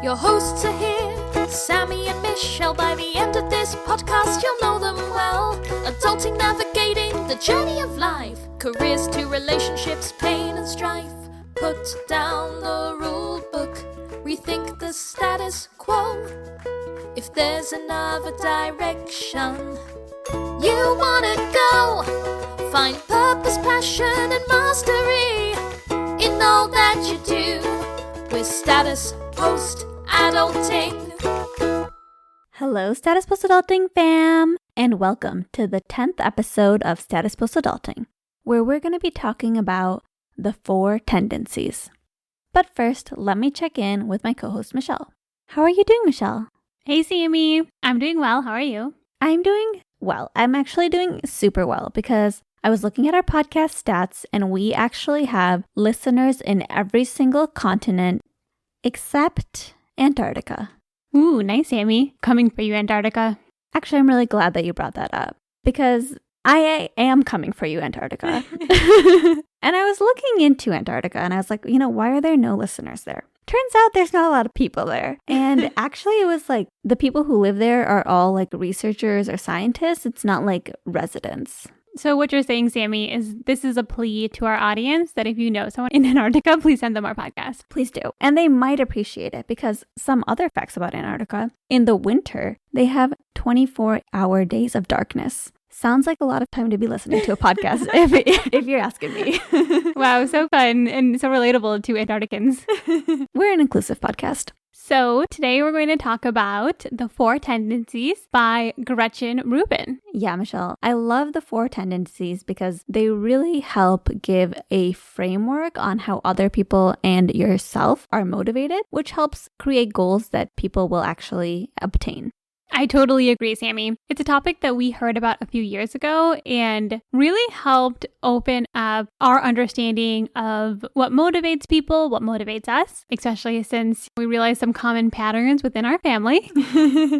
Your hosts are here, Sammie and Michelle. By the end of this podcast, you'll know them well. Adulting, navigating the journey of life. Careers to relationships, pain and strife. Put down the rule book, rethink the status quo. If there's another direction you wanna go, find purpose, passion and mastery in all that you do with Status Post Adulting. Hello, Status Post Adulting fam, and welcome to the 10th episode of Status Post Adulting, where we're going to be talking about the 4 tendencies. But first, let me check in with my co-host, Michelle. How are you doing, Michelle? Hey, Sammie. I'm doing well. How are you? I'm doing well. I'm actually doing super well because I was looking at our podcast stats and we actually have listeners in every single continent except Antarctica. Ooh, nice, Sammie. Coming for you, Antarctica. Actually, I'm really glad that you brought that up because I am coming for you, Antarctica. And I was looking into Antarctica and I was like, why are there no listeners there? Turns out there's not a lot of people there. And actually it was like the people who live there are all like researchers or scientists. It's not like residents. So what you're saying, Sammie, is this is a plea to our audience that if you know someone in Antarctica, please send them our podcast. Please do. And they might appreciate it because some other facts about Antarctica, in the winter, they have 24-hour days of darkness. Sounds like a lot of time to be listening to a podcast if you're asking me. Wow, so fun and so relatable to Antarcticans. We're an inclusive podcast. So today we're going to talk about the 4 Tendencies by Gretchen Rubin. Yeah, Michelle, I love the 4 tendencies because they really help give a framework on how other people and yourself are motivated, which helps create goals that people will actually obtain. I totally agree, Sammie. It's a topic that we heard about a few years ago and really helped open up our understanding of what motivates people, what motivates us, especially since we realized some common patterns within our family.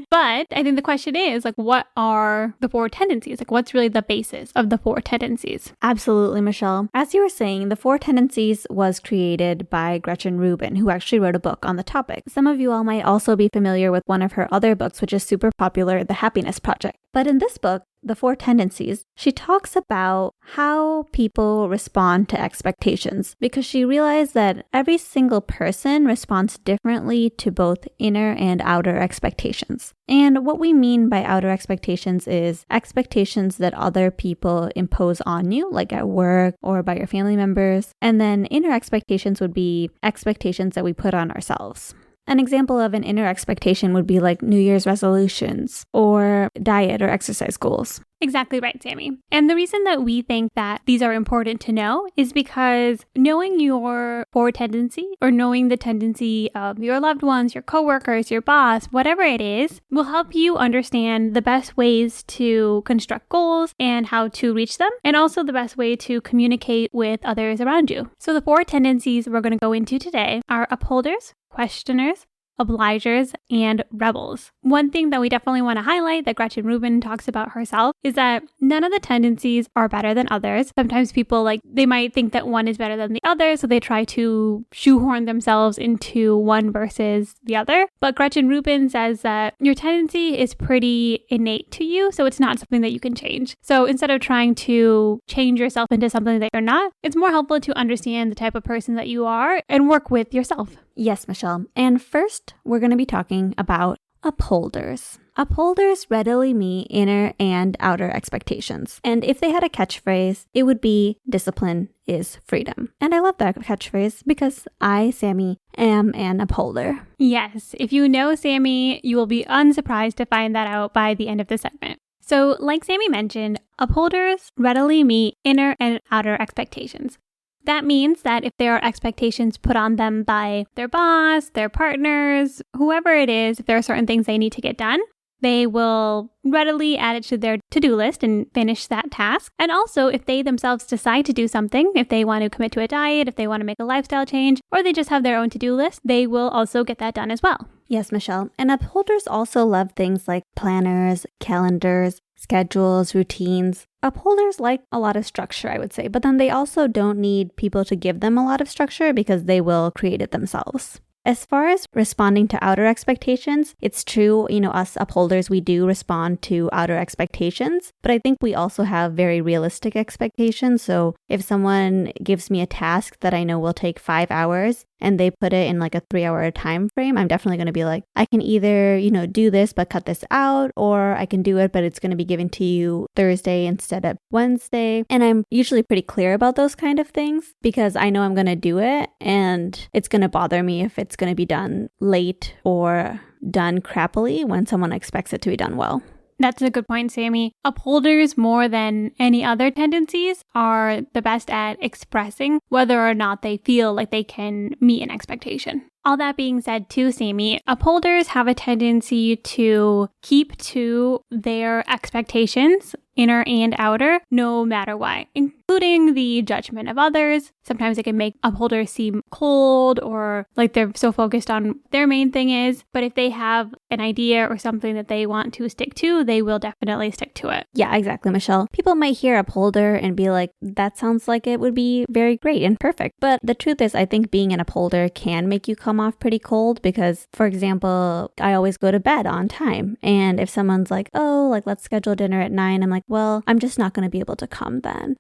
But I think the question is, what are the 4 tendencies? What's really the basis of the 4 tendencies? Absolutely, Michelle. As you were saying, the 4 tendencies was created by Gretchen Rubin, who actually wrote a book on the topic. Some of you all might also be familiar with one of her other books, which is super popular, The Happiness Project. But in this book, The 4 Tendencies, she talks about how people respond to expectations because she realized that every single person responds differently to both inner and outer expectations. And what we mean by outer expectations is expectations that other people impose on you, like at work or by your family members. And then inner expectations would be expectations that we put on ourselves. An example of an inner expectation would be like New Year's resolutions or diet or exercise goals. Exactly right, Sammie. And the reason that we think that these are important to know is because knowing your 4 tendency or knowing the tendency of your loved ones, your coworkers, your boss, whatever it is, will help you understand the best ways to construct goals and how to reach them, and also the best way to communicate with others around you. So the 4 tendencies we're going to go into today are upholders, questioners, obligers, and rebels. One thing that we definitely want to highlight that Gretchen Rubin talks about herself is that none of the tendencies are better than others. Sometimes people they might think that one is better than the other, so they try to shoehorn themselves into one versus the other. But Gretchen Rubin says that your tendency is pretty innate to you, so it's not something that you can change. So instead of trying to change yourself into something that you're not, it's more helpful to understand the type of person that you are and work with yourself. Yes, Michelle. And first, we're going to be talking about upholders. Upholders readily meet inner and outer expectations. And if they had a catchphrase, it would be discipline is freedom. And I love that catchphrase because I, Sammie, am an upholder. Yes, if you know Sammie, you will be unsurprised to find that out by the end of the segment. So like Sammie mentioned, upholders readily meet inner and outer expectations. That means that if there are expectations put on them by their boss, their partners, whoever it is, if there are certain things they need to get done, they will readily add it to their to-do list and finish that task. And also, if they themselves decide to do something, if they want to commit to a diet, if they want to make a lifestyle change, or they just have their own to-do list, they will also get that done as well. Yes, Michelle. And upholders also love things like planners, calendars, schedules, routines. Upholders like a lot of structure, I would say, but then they also don't need people to give them a lot of structure because they will create it themselves. As far as responding to outer expectations, it's true, us upholders, we do respond to outer expectations, but I think we also have very realistic expectations. So if someone gives me a task that I know will take 5 hours and they put it in like a 3-hour time frame, I'm definitely going to be like, I can either, do this but cut this out, or I can do it but it's going to be given to you Thursday instead of Wednesday. And I'm usually pretty clear about those kind of things because I know I'm going to do it and it's going to bother me if it's going to be done late or done crappily when someone expects it to be done well. That's a good point, Sammie. Upholders, more than any other tendencies, are the best at expressing whether or not they feel like they can meet an expectation. All that being said too, Sammie, upholders have a tendency to keep to their expectations, inner and outer, no matter what, including the judgment of others. Sometimes it can make upholders seem cold or like they're so focused on their main thing is, but if they have an idea or something that they want to stick to, they will definitely stick to it. Yeah, exactly, Michelle. People might hear upholder and be like, that sounds like it would be very great and perfect. But the truth is, I think being an upholder can make you come off pretty cold because, for example, I always go to bed on time. And if someone's like, oh, like let's schedule dinner at 9, I'm like, well, I'm just not going to be able to come then.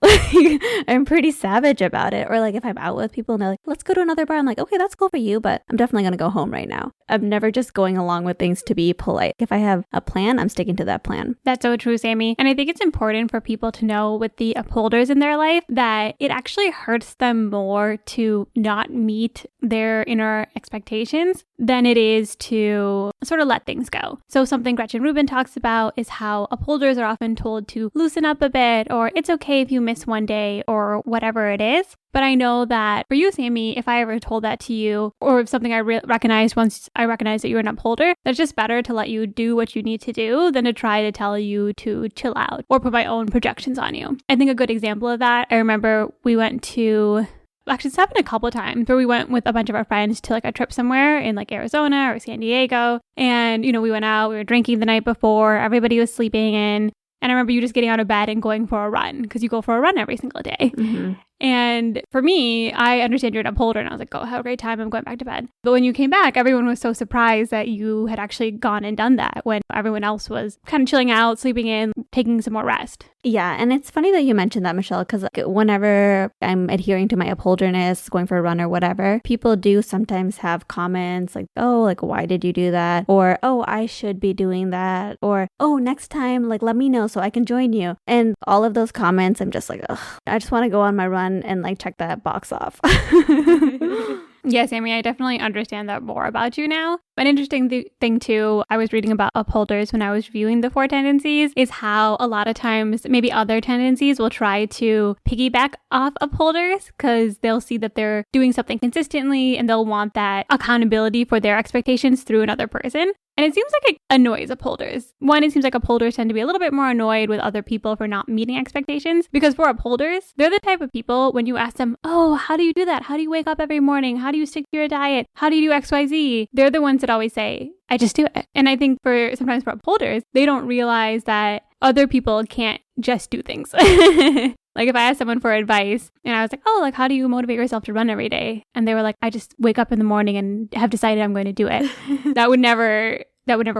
I'm pretty savage about it. Or like if I'm out with people and they're like, let's go to another bar. I'm like, okay, that's cool for you, but I'm definitely going to go home right now. I'm never just going along with things to be polite. If I have a plan, I'm sticking to that plan. That's so true, Sammie. And I think it's important for people to know with the upholders in their life that it actually hurts them more to not meet their inner expectations than it is to sort of let things go. So something Gretchen Rubin talks about is how upholders are often told to loosen up a bit, or it's okay if you miss one day, or whatever it is. But I know that for you, Sammie, if I ever told that to you, or if something I recognized once I recognized that you're an upholder, that's just better to let you do what you need to do than to try to tell you to chill out or put my own projections on you. I think a good example of that, I remember we went to... Actually, it's happened a couple of times where we went with a bunch of our friends to like a trip somewhere in like Arizona or San Diego. And, we went out, we were drinking the night before, everybody was sleeping in. And I remember you just getting out of bed and going for a run because you go for a run every single day. Mm-hmm. And for me, I understand you're an upholder and I was like, oh, have a great time. I'm going back to bed. But when you came back, everyone was so surprised that you had actually gone and done that when everyone else was kind of chilling out, sleeping in, taking some more rest. Yeah. And it's funny that you mentioned that, Michelle, because whenever I'm adhering to my upholderness, going for a run or whatever, people do sometimes have comments like, oh, like, why did you do that? Or, oh, I should be doing that. Or, oh, next time, like, let me know so I can join you. And all of those comments, I'm just like, ugh, I just want to go on my run and like check that box off. Yeah, Sammie, I definitely understand that more about you now. An interesting thing too, I was reading about upholders when I was reviewing the Four Tendencies, is how a lot of times maybe other tendencies will try to piggyback off upholders because they'll see that they're doing something consistently and they'll want that accountability for their expectations through another person. And it seems like it annoys upholders. One, it seems like upholders tend to be a little bit more annoyed with other people for not meeting expectations because for upholders, they're the type of people when you ask them, oh, how do you do that? How do you wake up every morning? How do you stick to your diet? How do you do XYZ? They're the ones that always say, I just do it. And I think sometimes for upholders, they don't realize that other people can't just do things. Like if I asked someone for advice and I was like, oh, like how do you motivate yourself to run every day? And they were like, I just wake up in the morning and have decided I'm going to do it. That would never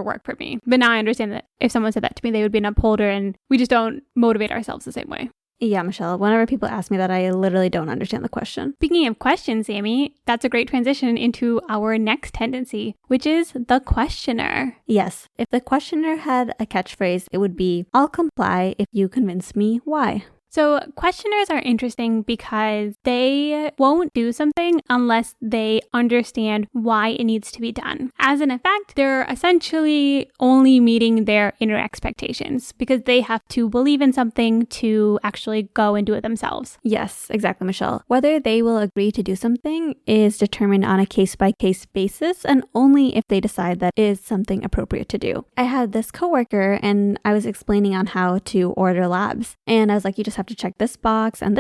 work for me. But now I understand that if someone said that to me, they would be an upholder and we just don't motivate ourselves the same way. Yeah, Michelle, whenever people ask me that, I literally don't understand the question. Speaking of questions, Sammie, that's a great transition into our next tendency, which is the questioner. Yes, if the questioner had a catchphrase, it would be, I'll comply if you convince me why. So questioners are interesting because they won't do something unless they understand why it needs to be done. As an effect, they're essentially only meeting their inner expectations because they have to believe in something to actually go and do it themselves. Yes, exactly, Michelle. Whether they will agree to do something is determined on a case-by-case basis and only if they decide that is something appropriate to do. I had this coworker and I was explaining on how to order labs and I was like, you just have have to check this box, and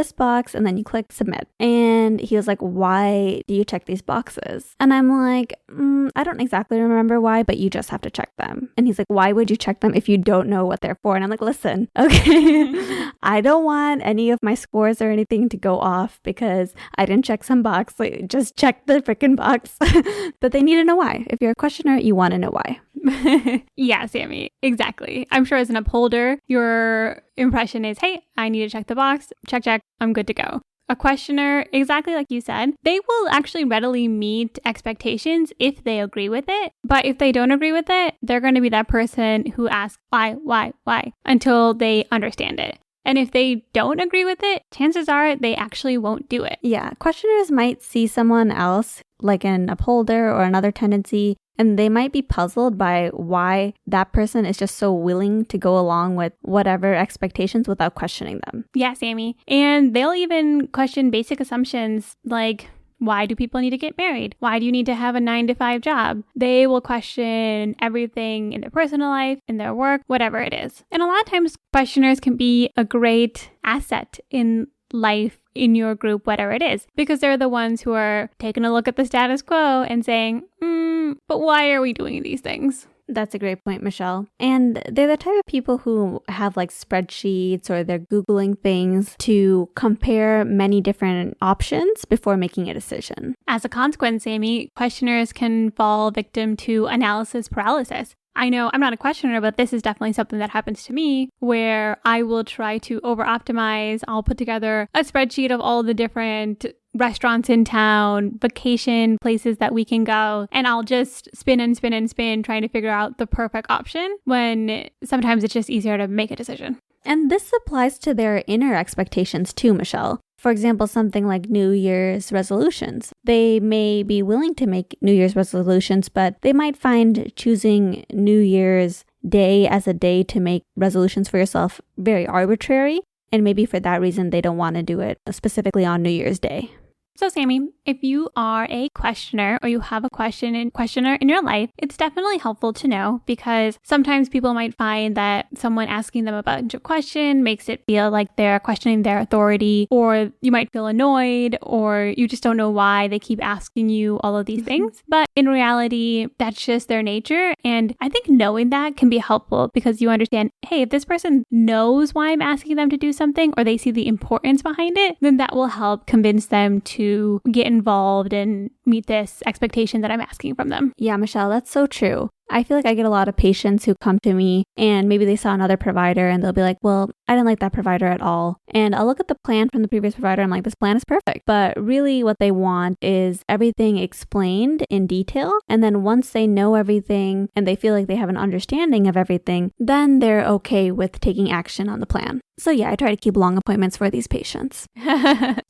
then you click submit. And he was like, why do you check these boxes? And I'm like, I don't exactly remember why, but you just have to check them. And he's like, why would you check them if you don't know what they're for? And I'm like, listen, okay, I don't want any of my scores or anything to go off because I didn't check some box. Like, just check the freaking box. But they need to know why. If you're a questioner, you want to know why. Yeah, Sammie, exactly. I'm sure as an upholder, your impression is, hey, I need to check the box. Check, I'm good to go. A questioner, exactly like you said, they will actually readily meet expectations if they agree with it. But if they don't agree with it, they're going to be that person who asks why, until they understand it. And if they don't agree with it, chances are they actually won't do it. Yeah, questioners might see someone else, like an upholder or another tendency, and they might be puzzled by why that person is just so willing to go along with whatever expectations without questioning them. Yeah, Sammie. And they'll even question basic assumptions like, why do people need to get married? Why do you need to have a 9-to-5 job? They will question everything in their personal life, in their work, whatever it is. And a lot of times questioners can be a great asset in life, in your group, whatever it is, because they're the ones who are taking a look at the status quo and saying, but why are we doing these things? That's a great point, Michelle. And they're the type of people who have like spreadsheets or they're Googling things to compare many different options before making a decision. As a consequence, Sammie, questioners can fall victim to analysis paralysis. I know I'm not a questioner, but this is definitely something that happens to me where I will try to over-optimize. I'll put together a spreadsheet of all the different restaurants in town, vacation places that we can go, and I'll just spin trying to figure out the perfect option when sometimes it's just easier to make a decision. And this applies to their inner expectations too, Michelle. For example, something like New Year's resolutions. They may be willing to make New Year's resolutions, but they might find choosing New Year's Day as a day to make resolutions for yourself very arbitrary. And maybe for that reason, they don't want to do it specifically on New Year's Day. So Sammie, if you are a questioner or you have a questioner in your life, it's definitely helpful to know because sometimes people might find that someone asking them about a question makes it feel like they're questioning their authority, or you might feel annoyed, or you just don't know why they keep asking you all of these things. But in reality, that's just their nature. And I think knowing that can be helpful because you understand, hey, if this person knows why I'm asking them to do something or they see the importance behind it, then that will help convince them to get involved and meet this expectation that I'm asking from them. Yeah, Michelle, that's so true. I feel like I get a lot of patients who come to me and maybe they saw another provider and they'll be like, well, I didn't like that provider at all. And I'll look at the plan from the previous provider. I'm like, this plan is perfect. But really what they want is everything explained in detail. And then once they know everything and they feel like they have an understanding of everything, then they're okay with taking action on the plan. So yeah, I try to keep long appointments for these patients.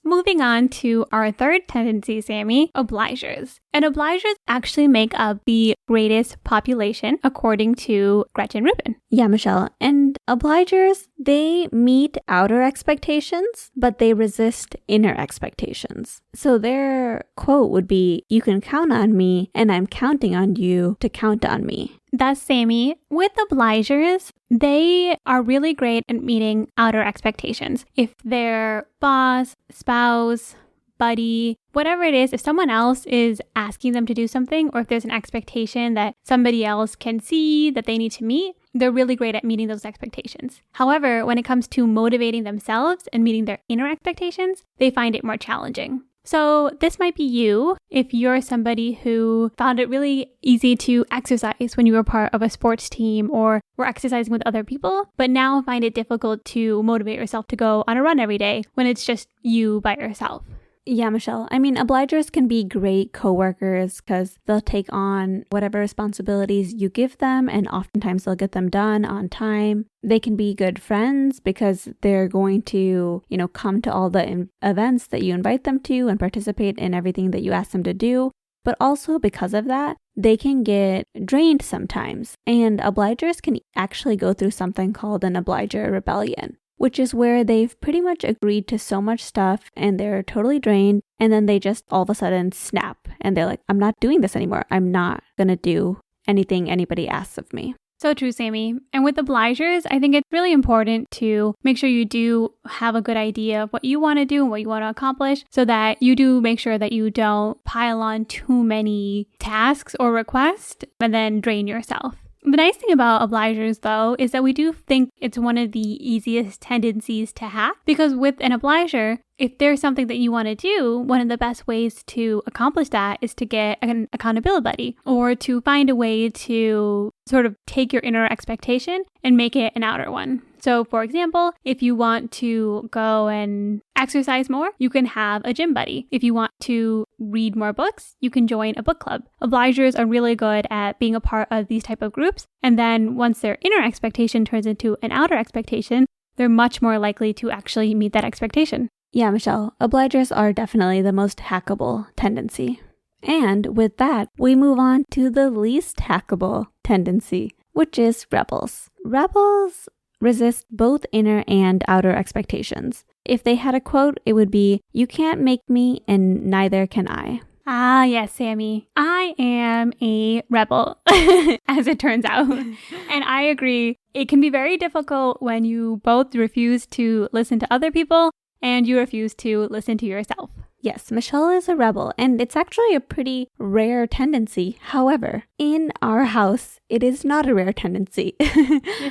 Moving on to our third tendency, Sammie, obligers. And obligers actually make up the greatest population according to Gretchen Rubin. Yeah, Michelle. And obligers, they meet outer expectations, but they resist inner expectations. So their quote would be, you can count on me and I'm counting on you to count on me. Thus, Sammie, with obligers, they are really great at meeting outer expectations. If their boss, spouse, buddy, whatever it is, if someone else is asking them to do something, or if there's an expectation that somebody else can see that they need to meet, they're really great at meeting those expectations. However, when it comes to motivating themselves and meeting their inner expectations, they find it more challenging. So this might be you if you're somebody who found it really easy to exercise when you were part of a sports team or were exercising with other people, but now find it difficult to motivate yourself to go on a run every day when it's just you by yourself. Yeah, Michelle. I mean, obligers can be great coworkers because they'll take on whatever responsibilities you give them and oftentimes they'll get them done on time. They can be good friends because they're going to, come to all the events that you invite them to and participate in everything that you ask them to do. But also because of that, they can get drained sometimes. And obligers can actually go through something called an obliger rebellion, which is where they've pretty much agreed to so much stuff and they're totally drained. And then they just all of a sudden snap and they're like, I'm not doing this anymore. I'm not going to do anything anybody asks of me. So true, Sammie. And with obligers, I think it's really important to make sure you do have a good idea of what you want to do and what you want to accomplish so that you do make sure that you don't pile on too many tasks or requests and then drain yourself. The nice thing about obligers, though, is that we do think it's one of the easiest tendencies to have because with an obliger, if there's something that you want to do, one of the best ways to accomplish that is to get an accountability buddy or to find a way to sort of take your inner expectation and make it an outer one. So, for example, if you want to go and exercise more, you can have a gym buddy. If you want to read more books, you can join a book club. Obligers are really good at being a part of these type of groups. And then once their inner expectation turns into an outer expectation, they're much more likely to actually meet that expectation. Yeah, Michelle, obligers are definitely the most hackable tendency. And with that, we move on to the least hackable tendency, which is rebels. Rebels resist both inner and outer expectations. If they had a quote, it would be, "You can't make me and neither can I." Ah, yes, Sammie. I am a rebel, as it turns out. And I agree. It can be very difficult when you both refuse to listen to other people and you refuse to listen to yourself. Yes, Michelle is a rebel, and it's actually a pretty rare tendency. However, in our house, it is not a rare tendency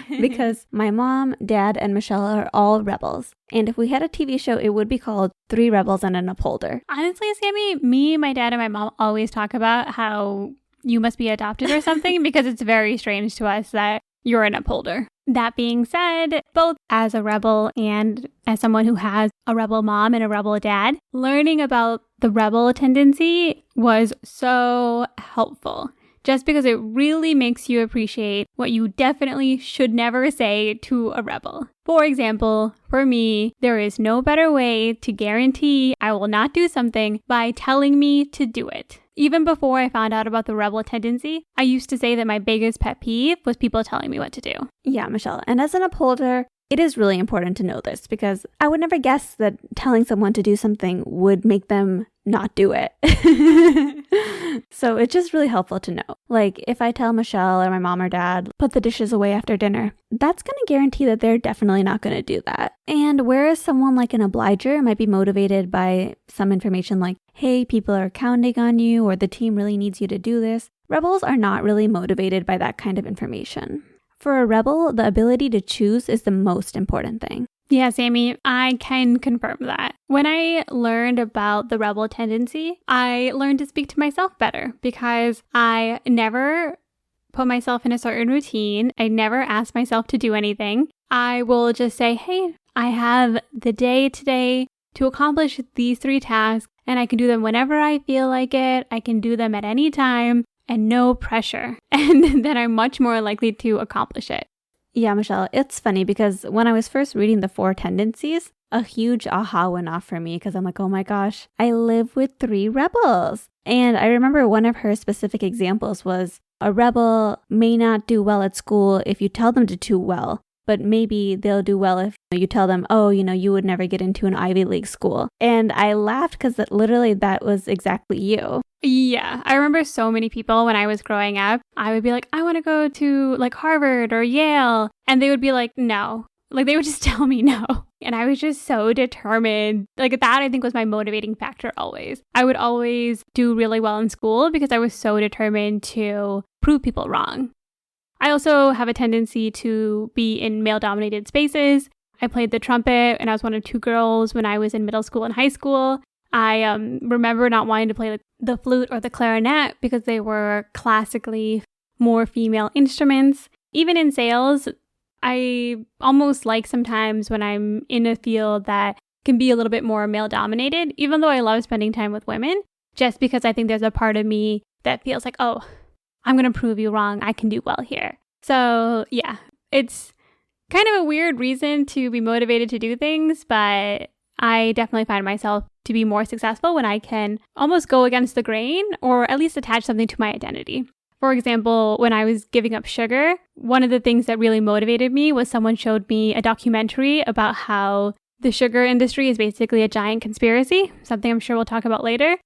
because my mom, dad, and Michelle are all rebels. And if we had a TV show, it would be called Three Rebels and an Upholder. Honestly, Sammie, me, my dad, and my mom always talk about how you must be adopted or something because it's very strange to us that you're an upholder. That being said, both as a rebel and as someone who has a rebel mom and a rebel dad, learning about the rebel tendency was so helpful. Just because it really makes you appreciate what you definitely should never say to a rebel. For example, for me, there is no better way to guarantee I will not do something by telling me to do it. Even before I found out about the rebel tendency, I used to say that my biggest pet peeve was people telling me what to do. Yeah, Michelle. And as an upholder, it is really important to know this because I would never guess that telling someone to do something would make them not do it. So it's just really helpful to know. Like if I tell Michelle or my mom or dad, put the dishes away after dinner, that's going to guarantee that they're definitely not going to do that. And whereas someone like an obliger might be motivated by some information like, hey, people are counting on you or the team really needs you to do this, rebels are not really motivated by that kind of information. For a rebel, the ability to choose is the most important thing. Yeah, Sammie, I can confirm that. When I learned about the rebel tendency, I learned to speak to myself better because I never put myself in a certain routine. I never ask myself to do anything. I will just say, hey, I have the day today to accomplish these 3 tasks and I can do them whenever I feel like it. I can do them at any time and no pressure. And then I'm much more likely to accomplish it. Yeah, Michelle, it's funny because when I was first reading the Four Tendencies, a huge aha went off for me because I'm like, oh my gosh, I live with 3 rebels. And I remember one of her specific examples was a rebel may not do well at school if you tell them to do well, but maybe they'll do well if you tell them, oh, you would never get into an Ivy League school. And I laughed because literally that was exactly you. Yeah, I remember so many people when I was growing up, I would be like, I want to go to like Harvard or Yale. And they would be like, no. Like they would just tell me no. And I was just so determined. Like that I think was my motivating factor always. I would always do really well in school because I was so determined to prove people wrong. I also have a tendency to be in male-dominated spaces. I played the trumpet and I was one of 2 girls when I was in middle school and high school. I remember not wanting to play the flute or the clarinet because they were classically more female instruments. Even in sales, I almost like sometimes when I'm in a field that can be a little bit more male-dominated, even though I love spending time with women, just because I think there's a part of me that feels like, oh, I'm going to prove you wrong. I can do well here. So yeah, it's kind of a weird reason to be motivated to do things, but I definitely find myself to be more successful when I can almost go against the grain or at least attach something to my identity. For example, when I was giving up sugar, one of the things that really motivated me was someone showed me a documentary about how the sugar industry is basically a giant conspiracy, something I'm sure we'll talk about later.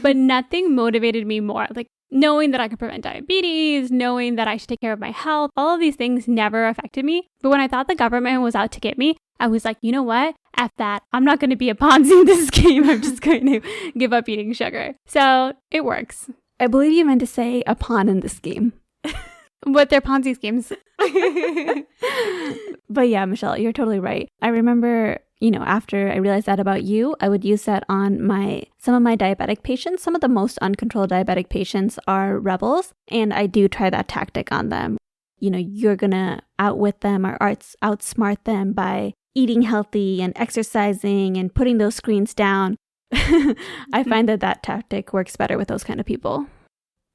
But nothing motivated me more. Like knowing that I could prevent diabetes, knowing that I should take care of my health, all of these things never affected me. But when I thought the government was out to get me, I was like, you know what? F that. I'm not going to be a Ponzi in this game. I'm just going to give up eating sugar. So it works. I believe you meant to say a pawn in this game. But they're Ponzi schemes. But yeah, Michelle, you're totally right. I remember, after I realized that about you, I would use that on some of my diabetic patients. Some of the most uncontrolled diabetic patients are rebels, and I do try that tactic on them. You're going to outwit them or outsmart them by eating healthy and exercising and putting those screens down. I find that tactic works better with those kind of people.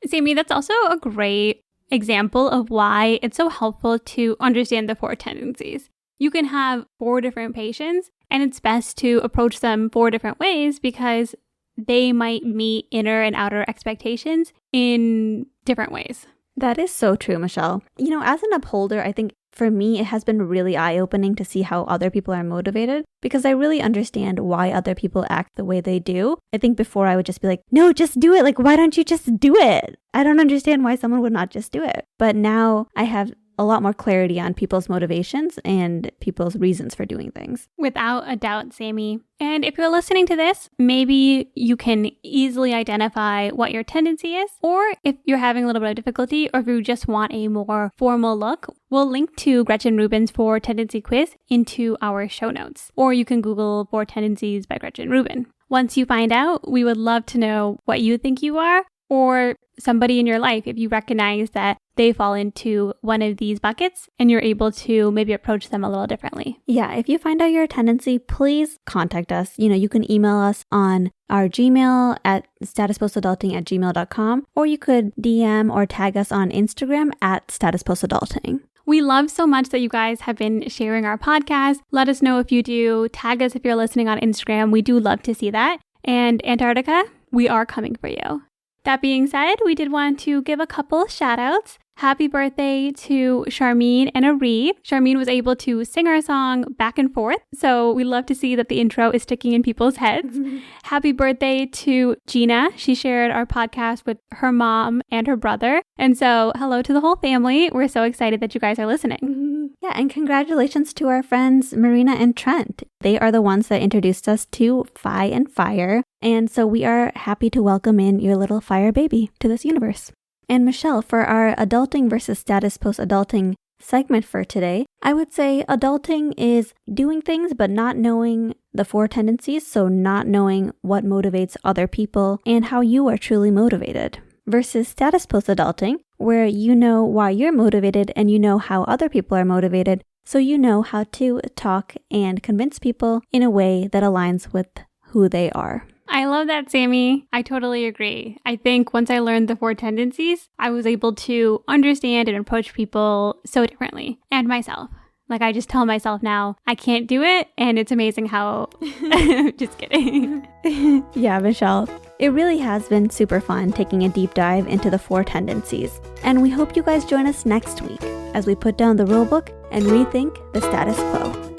Sammie, that's also a great example of why it's so helpful to understand the 4 tendencies. You can have 4 different patients, and it's best to approach them 4 different ways because they might meet inner and outer expectations in different ways. That is so true, Michelle. As an upholder, I think for me, it has been really eye-opening to see how other people are motivated because I really understand why other people act the way they do. I think before I would just be like, no, just do it. Like, why don't you just do it? I don't understand why someone would not just do it. But now I have a lot more clarity on people's motivations and people's reasons for doing things. Without a doubt, Sammie. And if you're listening to this, maybe you can easily identify what your tendency is, or if you're having a little bit of difficulty, or if you just want a more formal look, we'll link to Gretchen Rubin's 4 Tendency quiz into our show notes, or you can Google 4 Tendencies by Gretchen Rubin. Once you find out, we would love to know what you think you are, or somebody in your life if you recognize that they fall into one of these buckets and you're able to maybe approach them a little differently. Yeah, if you find out your tendency, please contact us. You can email us on our Gmail at statuspostadulting@gmail.com, or you could DM or tag us on Instagram at statuspostadulting. We love so much that you guys have been sharing our podcast. Let us know if you do. Tag us if you're listening on Instagram. We do love to see that. And Antarctica, we are coming for you. That being said, we did want to give a couple shout outs. Happy birthday to Charmaine and Arif. Charmaine was able to sing our song back and forth, so we love to see that the intro is sticking in people's heads. Happy birthday to Gina. She shared our podcast with her mom and her brother. And so hello to the whole family. We're so excited that you guys are listening. Yeah, and congratulations to our friends Marina and Trent. They are the ones that introduced us to Fi and Fire. And so we are happy to welcome in your little fire baby to this universe. And Michelle, for our adulting versus status post-adulting segment for today, I would say adulting is doing things but not knowing the 4 tendencies, so not knowing what motivates other people and how you are truly motivated. Versus status post-adulting, where you know why you're motivated and you know how other people are motivated, so you know how to talk and convince people in a way that aligns with who they are. I love that, Sammie. I totally agree. I think once I learned the 4 tendencies, I was able to understand and approach people so differently, and myself. Like, I just tell myself now, I can't do it, and it's amazing how... Just kidding. Yeah, Michelle. It really has been super fun taking a deep dive into the 4 tendencies. And we hope you guys join us next week as we put down the rulebook and rethink the status quo.